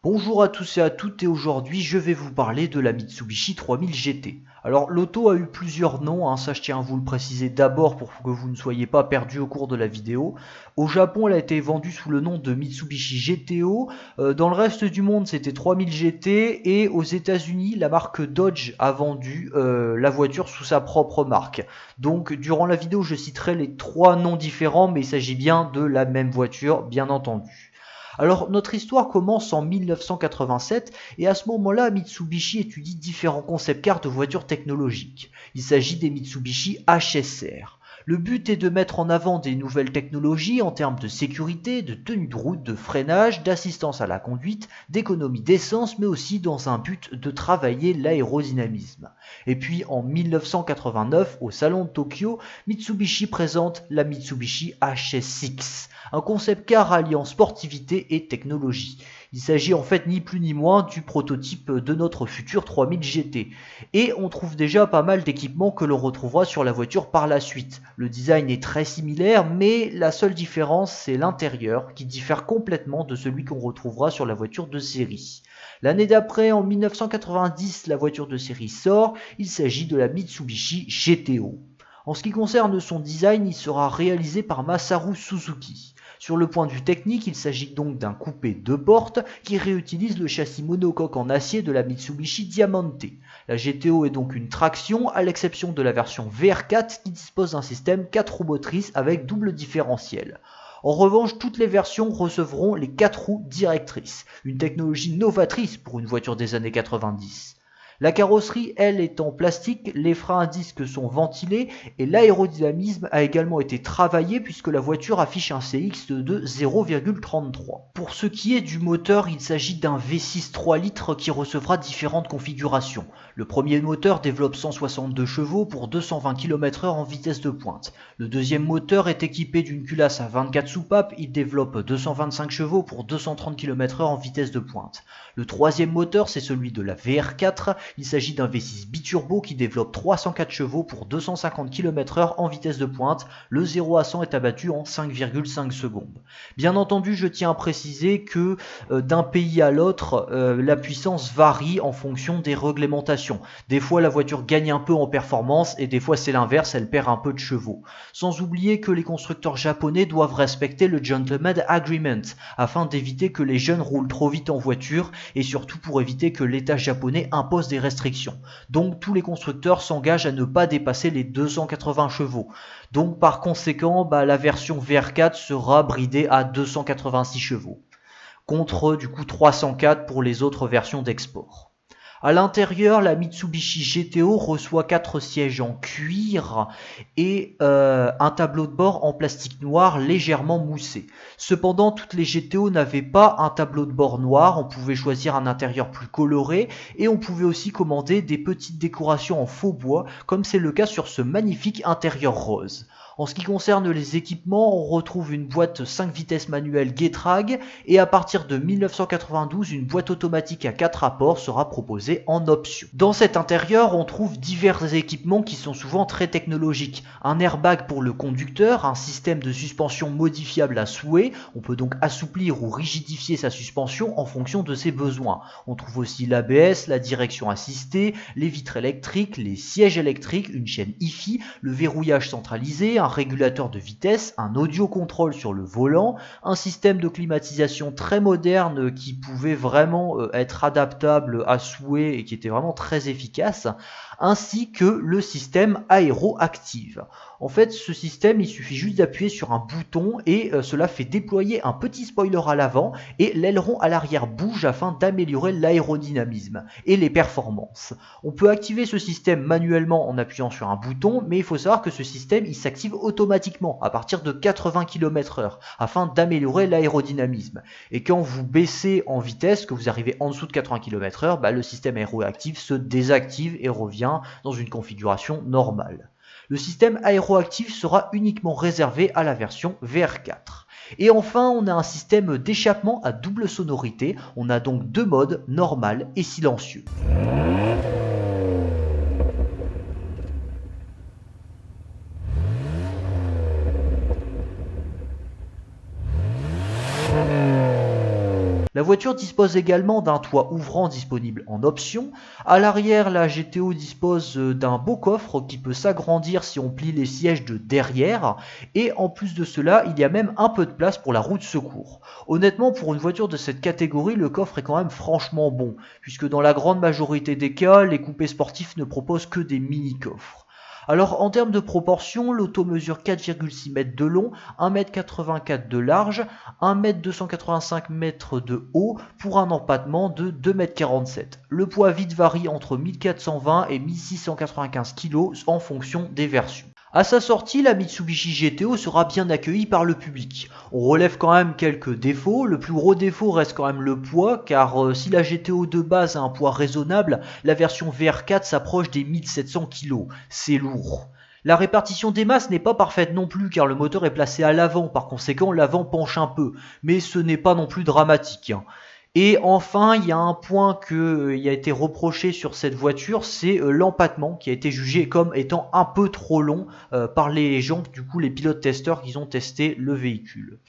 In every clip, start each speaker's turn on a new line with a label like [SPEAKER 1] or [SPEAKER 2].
[SPEAKER 1] Bonjour à tous et à toutes et aujourd'hui je vais vous parler de la Mitsubishi 3000 GT. Alors l'auto a eu plusieurs noms, ça je tiens à vous le préciser d'abord pour que vous ne soyez pas perdus au cours de la vidéo. Au Japon elle a été vendue sous le nom de Mitsubishi GTO, dans le reste du monde c'était 3000 GT et aux États-Unis la marque Dodge a vendu la voiture sous sa propre marque. Donc durant la vidéo je citerai les trois noms différents mais il s'agit bien de la même voiture bien entendu. Alors notre histoire commence en 1987 et à ce moment-là Mitsubishi étudie différents concept cars de voitures technologiques. Il s'agit des Mitsubishi HSR. Le but est de mettre en avant des nouvelles technologies en termes de sécurité, de tenue de route, de freinage, d'assistance à la conduite, d'économie d'essence, mais aussi dans un but de travailler l'aérodynamisme. Et puis en 1989, au salon de Tokyo, Mitsubishi présente la Mitsubishi HS6, un concept car alliant sportivité et technologie. Il s'agit en fait ni plus ni moins du prototype de notre futur 3000 GT. Et on trouve déjà pas mal d'équipements que l'on retrouvera sur la voiture par la suite. Le design est très similaire, mais la seule différence c'est l'intérieur qui diffère complètement de celui qu'on retrouvera sur la voiture de série. L'année d'après, en 1990, la voiture de série sort, il s'agit de la Mitsubishi GTO. En ce qui concerne son design, il sera réalisé par Masaru Suzuki. Sur le point de vue technique, il s'agit donc d'un coupé 2 portes qui réutilise le châssis monocoque en acier de la Mitsubishi Diamante. La GTO est donc une traction à l'exception de la version VR4 qui dispose d'un système 4 roues motrices avec double différentiel. En revanche, toutes les versions recevront les 4 roues directrices, une technologie novatrice pour une voiture des années 90. La carrosserie, elle, est en plastique, les freins à disque sont ventilés et l'aérodynamisme a également été travaillé puisque la voiture affiche un CX de 0,33. Pour ce qui est du moteur, il s'agit d'un V6 3 litres qui recevra différentes configurations. Le premier moteur développe 162 chevaux pour 220 km/h en vitesse de pointe. Le deuxième moteur est équipé d'une culasse à 24 soupapes, il développe 225 chevaux pour 230 km/h en vitesse de pointe. Le troisième moteur, c'est celui de la VR4. Il s'agit d'un V6 biturbo qui développe 304 chevaux pour 250 km/h en vitesse de pointe. Le 0 à 100 est abattu en 5,5 secondes. Bien entendu, je tiens à préciser que d'un pays à l'autre, la puissance varie en fonction des réglementations. Des fois, la voiture gagne un peu en performance et des fois, c'est l'inverse, elle perd un peu de chevaux. Sans oublier que les constructeurs japonais doivent respecter le Gentleman Agreement afin d'éviter que les jeunes roulent trop vite en voiture et surtout pour éviter que l'État japonais impose des restrictions. Donc tous les constructeurs s'engagent à ne pas dépasser les 280 chevaux. Donc par conséquent, la version VR4 sera bridée à 286 chevaux, contre du coup 304 pour les autres versions d'export. À l'intérieur, la Mitsubishi GTO reçoit 4 sièges en cuir et un tableau de bord en plastique noir légèrement moussé. Cependant, toutes les GTO n'avaient pas un tableau de bord noir, on pouvait choisir un intérieur plus coloré et on pouvait aussi commander des petites décorations en faux bois, comme c'est le cas sur ce magnifique intérieur rose. En ce qui concerne les équipements, on retrouve une boîte 5 vitesses manuelle Getrag et à partir de 1992, une boîte automatique à 4 rapports sera proposée en option. Dans cet intérieur, on trouve divers équipements qui sont souvent très technologiques. Un airbag pour le conducteur, un système de suspension modifiable à souhait, on peut donc assouplir ou rigidifier sa suspension en fonction de ses besoins. On trouve aussi l'ABS, la direction assistée, les vitres électriques, les sièges électriques, une chaîne hi-fi, le verrouillage centralisé, un régulateur de vitesse, un audio contrôle sur le volant, un système de climatisation très moderne qui pouvait vraiment être adaptable à souhait et qui était vraiment très efficace, ainsi que le système aéroactive. En fait, ce système, il suffit juste d'appuyer sur un bouton et cela fait déployer un petit spoiler à l'avant et l'aileron à l'arrière bouge afin d'améliorer l'aérodynamisme et les performances. On peut activer ce système manuellement en appuyant sur un bouton, mais il faut savoir que ce système, il s'active automatiquement à partir de 80 km/h afin d'améliorer l'aérodynamisme. Et quand vous baissez en vitesse, que vous arrivez en dessous de 80 km/h, le système aéroactif se désactive et revient dans une configuration normale. Le système aéroactif sera uniquement réservé à la version VR4. Et enfin, on a un système d'échappement à double sonorité. On a donc 2 modes, normal et silencieux. La voiture dispose également d'un toit ouvrant disponible en option. À l'arrière, la GTO dispose d'un beau coffre qui peut s'agrandir si on plie les sièges de derrière. Et en plus de cela, il y a même un peu de place pour la roue de secours. Honnêtement, pour une voiture de cette catégorie, le coffre est quand même franchement bon, puisque dans la grande majorité des cas, les coupés sportifs ne proposent que des mini-coffres. Alors en termes de proportions, l'auto mesure 4,6 m de long, 1,84 m de large, 1,285 m de haut pour un empattement de 2,47 m. Le poids vide varie entre 1420 et 1695 kg en fonction des versions. À sa sortie, la Mitsubishi GTO sera bien accueillie par le public. On relève quand même quelques défauts. Le plus gros défaut reste quand même le poids, car si la GTO de base a un poids raisonnable, la version VR4 s'approche des 1700 kg. C'est lourd. La répartition des masses n'est pas parfaite non plus, car le moteur est placé à l'avant, par conséquent l'avant penche un peu, mais ce n'est pas non plus dramatique. Et enfin, il y a un point qui a été reproché sur cette voiture, c'est l'empattement qui a été jugé comme étant un peu trop long par les gens, du coup les pilotes testeurs qui ont testé le véhicule.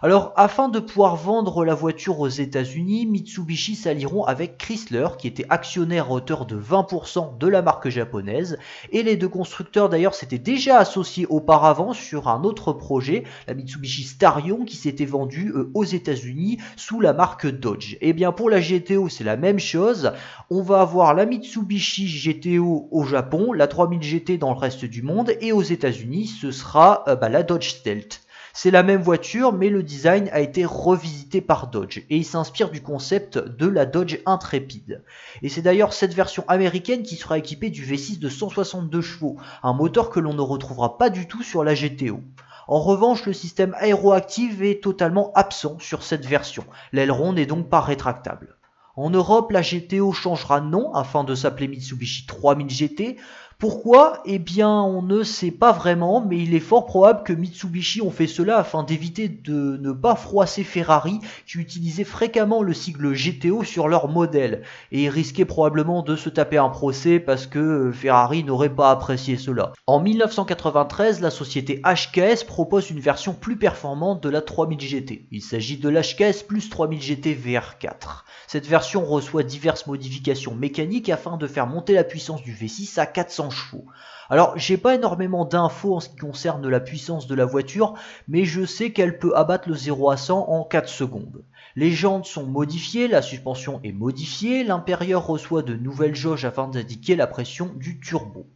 [SPEAKER 1] Alors, afin de pouvoir vendre la voiture aux États-Unis, Mitsubishi s'allieront avec Chrysler, qui était actionnaire à hauteur de 20% de la marque japonaise, et les deux constructeurs d'ailleurs s'étaient déjà associés auparavant sur un autre projet, la Mitsubishi Starion, qui s'était vendu aux États-Unis sous la marque Dodge. Et bien pour la GTO, c'est la même chose. On va avoir la Mitsubishi GTO au Japon, la 3000 GT dans le reste du monde, et aux États-Unis, ce sera la Dodge Stealth. C'est la même voiture, mais le design a été revisité par Dodge et il s'inspire du concept de la Dodge Intrepid. Et c'est d'ailleurs cette version américaine qui sera équipée du V6 de 162 chevaux, un moteur que l'on ne retrouvera pas du tout sur la GTO. En revanche, le système aéroactif est totalement absent sur cette version. L'aileron n'est donc pas rétractable. En Europe, la GTO changera de nom afin de s'appeler Mitsubishi 3000 GT. Pourquoi? Eh bien, on ne sait pas vraiment, mais il est fort probable que Mitsubishi ont fait cela afin d'éviter de ne pas froisser Ferrari, qui utilisait fréquemment le sigle GTO sur leur modèle, et risquait probablement de se taper un procès parce que Ferrari n'aurait pas apprécié cela. En 1993, la société HKS propose une version plus performante de la 3000 GT. Il s'agit de l'HKS plus 3000 GT VR4. Cette version reçoit diverses modifications mécaniques afin de faire monter la puissance du V6 à 400 chevaux. Alors, j'ai pas énormément d'infos en ce qui concerne la puissance de la voiture, mais je sais qu'elle peut abattre le 0 à 100 en 4 secondes. Les jantes sont modifiées, la suspension est modifiée, l'intérieur reçoit de nouvelles jauges afin d'indiquer la pression du turbo.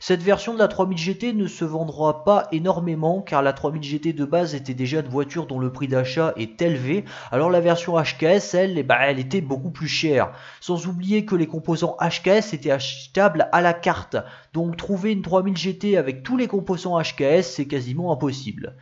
[SPEAKER 1] Cette version de la 3000 GT ne se vendra pas énormément car la 3000 GT de base était déjà une voiture dont le prix d'achat est élevé, alors la version HKS, elle était beaucoup plus chère. Sans oublier que les composants HKS étaient achetables à la carte, donc trouver une 3000 GT avec tous les composants HKS, c'est quasiment impossible.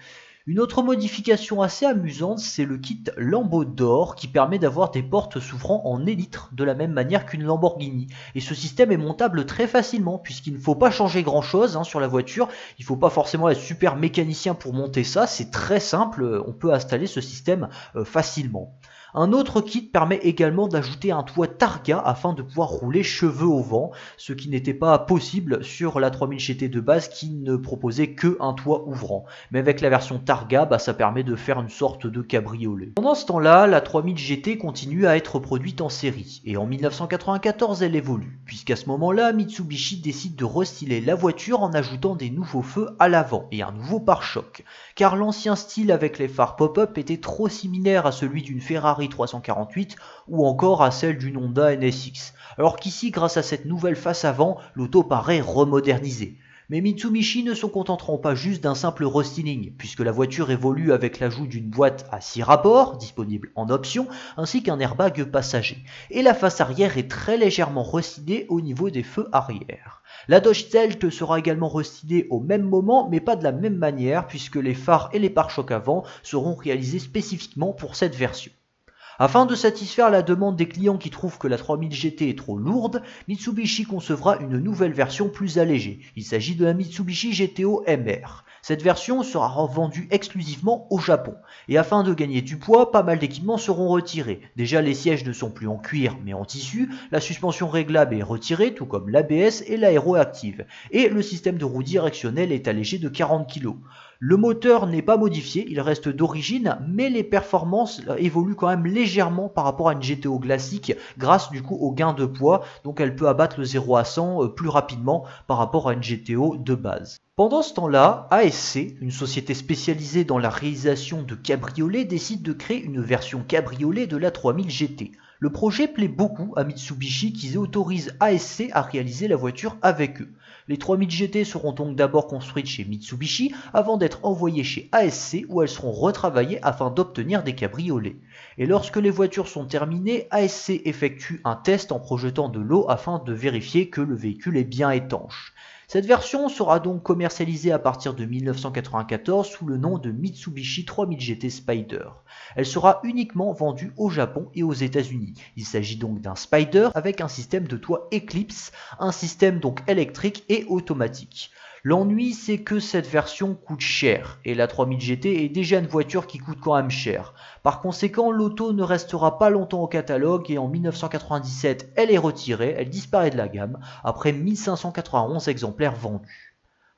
[SPEAKER 1] Une autre modification assez amusante, c'est le kit Lambeau d'or qui permet d'avoir des portes s'ouvrant en élytre de la même manière qu'une Lamborghini. Et ce système est montable très facilement puisqu'il ne faut pas changer grand chose sur la voiture. Il ne faut pas forcément être super mécanicien pour monter ça, c'est très simple, on peut installer ce système facilement. Un autre kit permet également d'ajouter un toit Targa afin de pouvoir rouler cheveux au vent, ce qui n'était pas possible sur la 3000 GT de base qui ne proposait que un toit ouvrant. Mais avec la version Targa, ça permet de faire une sorte de cabriolet. Pendant ce temps-là, la 3000 GT continue à être produite en série, et en 1994 elle évolue, puisqu'à ce moment-là, Mitsubishi décide de restyler la voiture en ajoutant des nouveaux feux à l'avant et un nouveau pare-choc, car l'ancien style avec les phares pop-up était trop similaire à celui d'une Ferrari 348 ou encore à celle d'une Honda NSX, alors qu'ici, grâce à cette nouvelle face avant, l'auto paraît remodernisée. Mais Mitsubishi ne se contenteront pas juste d'un simple restyling, puisque la voiture évolue avec l'ajout d'une boîte à 6 rapports, disponible en option, ainsi qu'un airbag passager. Et la face arrière est très légèrement restylée au niveau des feux arrière. La Dodge Stealth sera également restylée au même moment, mais pas de la même manière, puisque les phares et les pare-chocs avant seront réalisés spécifiquement pour cette version. Afin de satisfaire la demande des clients qui trouvent que la 3000 GT est trop lourde, Mitsubishi concevra une nouvelle version plus allégée. Il s'agit de la Mitsubishi GTO MR. Cette version sera revendue exclusivement au Japon. Et afin de gagner du poids, pas mal d'équipements seront retirés. Déjà, les sièges ne sont plus en cuir mais en tissu, la suspension réglable est retirée, tout comme l'ABS et l'aéroactive. Et le système de roue directionnelle est allégé de 40 kg. Le moteur n'est pas modifié, il reste d'origine, mais les performances évoluent quand même légèrement par rapport à une GTO classique grâce du coup au gain de poids, donc elle peut abattre le 0 à 100 plus rapidement par rapport à une GTO de base. Pendant ce temps-là, ASC, une société spécialisée dans la réalisation de cabriolets, décide de créer une version cabriolet de la 3000 GT. Le projet plaît beaucoup à Mitsubishi qui autorise ASC à réaliser la voiture avec eux. Les 3000 GT seront donc d'abord construites chez Mitsubishi avant d'être envoyées chez ASC où elles seront retravaillées afin d'obtenir des cabriolets. Et lorsque les voitures sont terminées, ASC effectue un test en projetant de l'eau afin de vérifier que le véhicule est bien étanche. Cette version sera donc commercialisée à partir de 1994 sous le nom de Mitsubishi 3000 GT Spider. Elle sera uniquement vendue au Japon et aux États-Unis. Il s'agit donc d'un Spider avec un système de toit Eclipse, un système donc électrique et automatique. L'ennui, c'est que cette version coûte cher, et la 3000 GT est déjà une voiture qui coûte quand même cher. Par conséquent, l'auto ne restera pas longtemps au catalogue et en 1997, elle est retirée, elle disparaît de la gamme, après 1591 exemplaires vendus.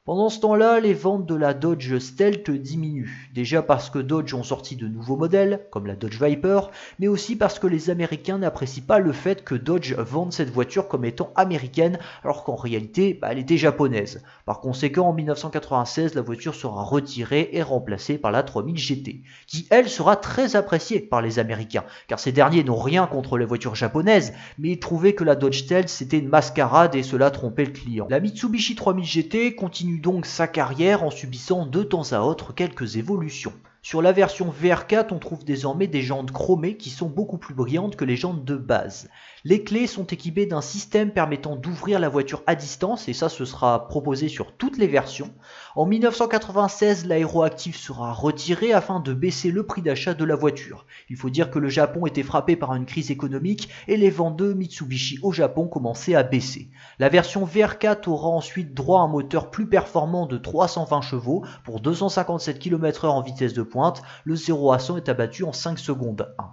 [SPEAKER 1] Pendant ce temps-là, les ventes de la Dodge Stealth diminuent, déjà parce que Dodge ont sorti de nouveaux modèles, comme la Dodge Viper, mais aussi parce que les Américains n'apprécient pas le fait que Dodge vende cette voiture comme étant américaine, alors qu'en réalité, elle était japonaise. Par conséquent, en 1996, la voiture sera retirée et remplacée par la 3000 GT, qui elle sera très appréciée par les Américains, car ces derniers n'ont rien contre les voitures japonaises, mais ils trouvaient que la Dodge Stealth c'était une mascarade et cela trompait le client. La Mitsubishi 3000 GT continue donc sa carrière en subissant de temps à autre quelques évolutions. Sur la version VR4, on trouve désormais des jantes chromées qui sont beaucoup plus brillantes que les jantes de base. Les clés sont équipées d'un système permettant d'ouvrir la voiture à distance et ça ce sera proposé sur toutes les versions. En 1996, l'aéroactif sera retiré afin de baisser le prix d'achat de la voiture. Il faut dire que le Japon était frappé par une crise économique et les ventes de Mitsubishi au Japon commençaient à baisser. La version VR4 aura ensuite droit à un moteur plus performant de 320 chevaux pour 257 km/h en vitesse de pointe. Le 0 à 100 est abattu en 5 secondes 1.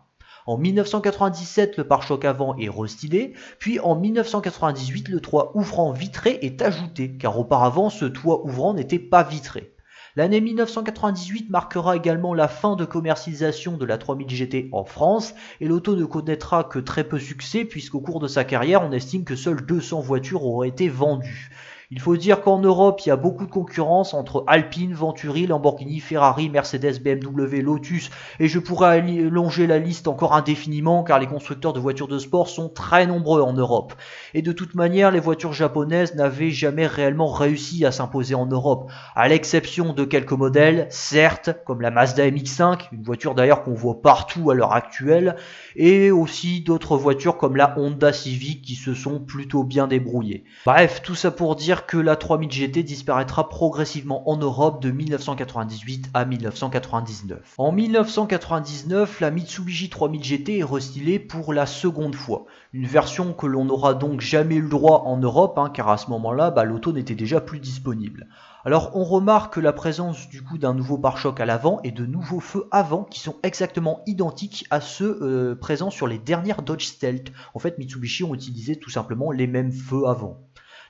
[SPEAKER 1] En 1997, le pare-choc avant est restylé, puis en 1998, le toit ouvrant vitré est ajouté, car auparavant ce toit ouvrant n'était pas vitré. L'année 1998 marquera également la fin de commercialisation de la 3000 GT en France, et l'auto ne connaîtra que très peu succès puisqu'au cours de sa carrière, on estime que seules 200 voitures auraient été vendues. Il faut dire qu'en Europe, il y a beaucoup de concurrence entre Alpine, Venturi, Lamborghini, Ferrari, Mercedes, BMW, Lotus et je pourrais allonger la liste encore indéfiniment car les constructeurs de voitures de sport sont très nombreux en Europe. Et de toute manière, les voitures japonaises n'avaient jamais réellement réussi à s'imposer en Europe, à l'exception de quelques modèles, certes, comme la Mazda MX-5, une voiture d'ailleurs qu'on voit partout à l'heure actuelle, et aussi d'autres voitures comme la Honda Civic qui se sont plutôt bien débrouillées. Bref, tout ça pour dire que la 3000 GT disparaîtra progressivement en Europe de 1998 à 1999. En 1999, la Mitsubishi 3000 GT est restylée pour la seconde fois. Une version que l'on n'aura donc jamais eu le droit en Europe, car à ce moment-là, l'auto n'était déjà plus disponible. Alors on remarque la présence du coup d'un nouveau pare-choc à l'avant et de nouveaux feux avant qui sont exactement identiques à ceux présents sur les dernières Dodge Stealth. En fait, Mitsubishi ont utilisé tout simplement les mêmes feux avant.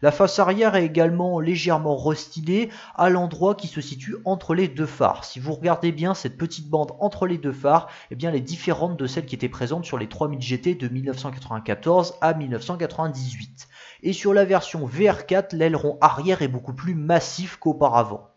[SPEAKER 1] La face arrière est également légèrement restylée à l'endroit qui se situe entre les deux phares. Si vous regardez bien cette petite bande entre les deux phares, elle est différente de celle qui était présente sur les 3000 GT de 1994 à 1998. Et sur la version VR4, l'aileron arrière est beaucoup plus massif qu'auparavant.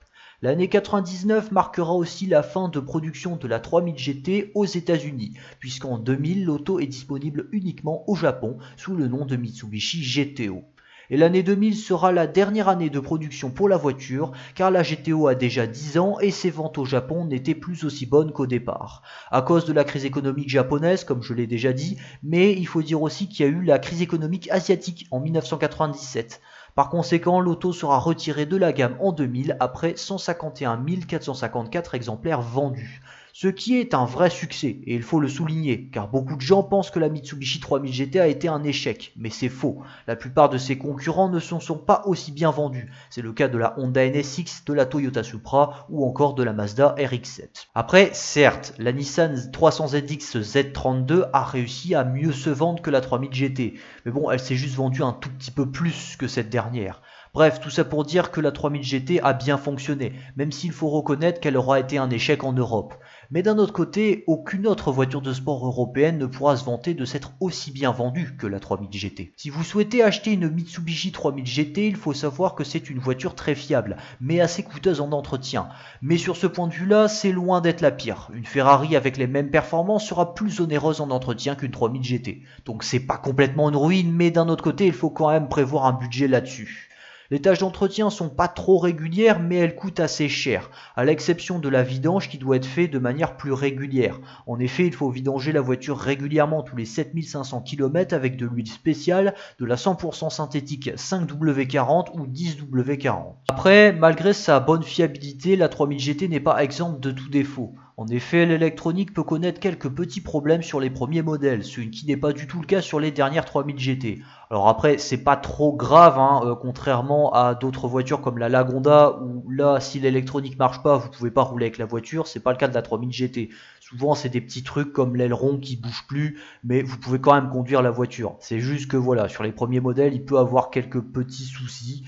[SPEAKER 1] L'année 99 marquera aussi la fin de production de la 3000 GT aux États-Unis, puisqu'en 2000, l'auto est disponible uniquement au Japon sous le nom de Mitsubishi GTO. Et l'année 2000 sera la dernière année de production pour la voiture, car la GTO a déjà 10 ans et ses ventes au Japon n'étaient plus aussi bonnes qu'au départ. À cause de la crise économique japonaise, comme je l'ai déjà dit, mais il faut dire aussi qu'il y a eu la crise économique asiatique en 1997. Par conséquent, l'auto sera retirée de la gamme en 2000 après 151 454 exemplaires vendus. Ce qui est un vrai succès, et il faut le souligner, car beaucoup de gens pensent que la Mitsubishi 3000 GT a été un échec, mais c'est faux. La plupart de ses concurrents ne sont pas aussi bien vendus. C'est le cas de la Honda NSX, de la Toyota Supra ou encore de la Mazda RX-7. Après, certes, la Nissan 300ZX Z32 a réussi à mieux se vendre que la 3000 GT, mais bon, elle s'est juste vendue un tout petit peu plus que cette dernière. Bref, tout ça pour dire que la 3000 GT a bien fonctionné, même s'il faut reconnaître qu'elle aura été un échec en Europe. Mais d'un autre côté, aucune autre voiture de sport européenne ne pourra se vanter de s'être aussi bien vendue que la 3000 GT. Si vous souhaitez acheter une Mitsubishi 3000 GT, il faut savoir que c'est une voiture très fiable, mais assez coûteuse en entretien. Mais sur ce point de vue-là, c'est loin d'être la pire. Une Ferrari avec les mêmes performances sera plus onéreuse en entretien qu'une 3000 GT. Donc c'est pas complètement une ruine, mais d'un autre côté, il faut quand même prévoir un budget là-dessus. Les tâches d'entretien sont pas trop régulières, mais elles coûtent assez cher, à l'exception de la vidange qui doit être faite de manière plus régulière. En effet, il faut vidanger la voiture régulièrement tous les 7500 km avec de l'huile spéciale, de la 100% synthétique 5W40 ou 10W40. Après, malgré sa bonne fiabilité, la 3000 GT n'est pas exempte de tout défaut. En effet, l'électronique peut connaître quelques petits problèmes sur les premiers modèles, ce qui n'est pas du tout le cas sur les dernières 3000 GT. Alors après, c'est pas trop grave, contrairement à d'autres voitures comme la Lagonda, où là, si l'électronique marche pas, vous pouvez pas rouler avec la voiture, c'est pas le cas de la 3000 GT. Souvent, c'est des petits trucs comme l'aileron qui bouge plus, mais vous pouvez quand même conduire la voiture. C'est juste que voilà, sur les premiers modèles, il peut avoir quelques petits soucis.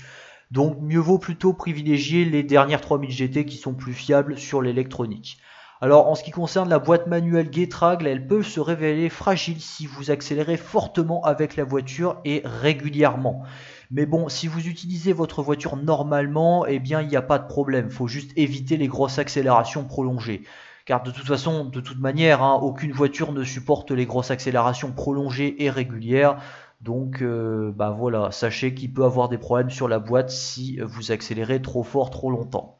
[SPEAKER 1] Donc mieux vaut plutôt privilégier les dernières 3000 GT qui sont plus fiables sur l'électronique. Alors en ce qui concerne la boîte manuelle Getrag, elle peut se révéler fragile si vous accélérez fortement avec la voiture et régulièrement. Mais bon, si vous utilisez votre voiture normalement, eh bien il n'y a pas de problème, il faut juste éviter les grosses accélérations prolongées. Car de toute façon, de toute manière, aucune voiture ne supporte les grosses accélérations prolongées et régulières. Donc voilà, sachez qu'il peut avoir des problèmes sur la boîte si vous accélérez trop fort trop longtemps.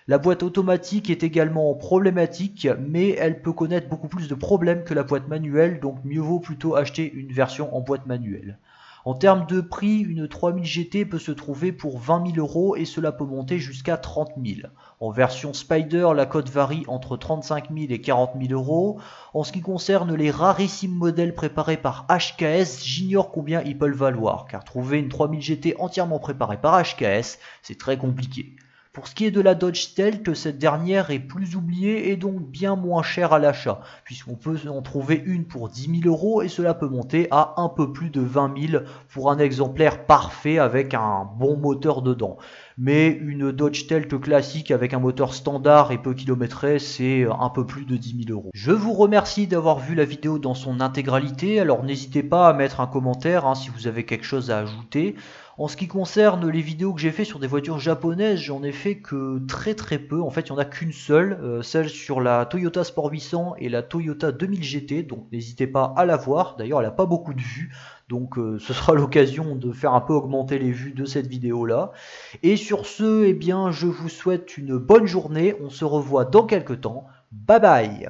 [SPEAKER 1] La boîte automatique est également problématique, mais elle peut connaître beaucoup plus de problèmes que la boîte manuelle, donc mieux vaut plutôt acheter une version en boîte manuelle. En termes de prix, une 3000 GT peut se trouver pour 20 000 € et cela peut monter jusqu'à 30 000. En version Spider, la cote varie entre 35 000 et 40 000 €. En ce qui concerne les rarissimes modèles préparés par HKS, j'ignore combien ils peuvent valoir, car trouver une 3000 GT entièrement préparée par HKS, c'est très compliqué. Pour ce qui est de la Dodge Stealth, cette dernière est plus oubliée et donc bien moins chère à l'achat, puisqu'on peut en trouver une pour 10 000 € et cela peut monter à un peu plus de 20 000 pour un exemplaire parfait avec un bon moteur dedans. Mais une Dodge Stealth classique avec un moteur standard et peu kilométré, c'est un peu plus de 10 000 €. Je vous remercie d'avoir vu la vidéo dans son intégralité, alors n'hésitez pas à mettre un commentaire si vous avez quelque chose à ajouter. En ce qui concerne les vidéos que j'ai fait sur des voitures japonaises, j'en ai fait que très peu. En fait, il n'y en a qu'une seule, celle sur la Toyota Sport 800 et la Toyota 2000 GT. Donc n'hésitez pas à la voir. D'ailleurs, elle n'a pas beaucoup de vues. Donc ce sera l'occasion de faire un peu augmenter les vues de cette vidéo-là. Et sur ce, eh bien, je vous souhaite une bonne journée. On se revoit dans quelques temps. Bye bye!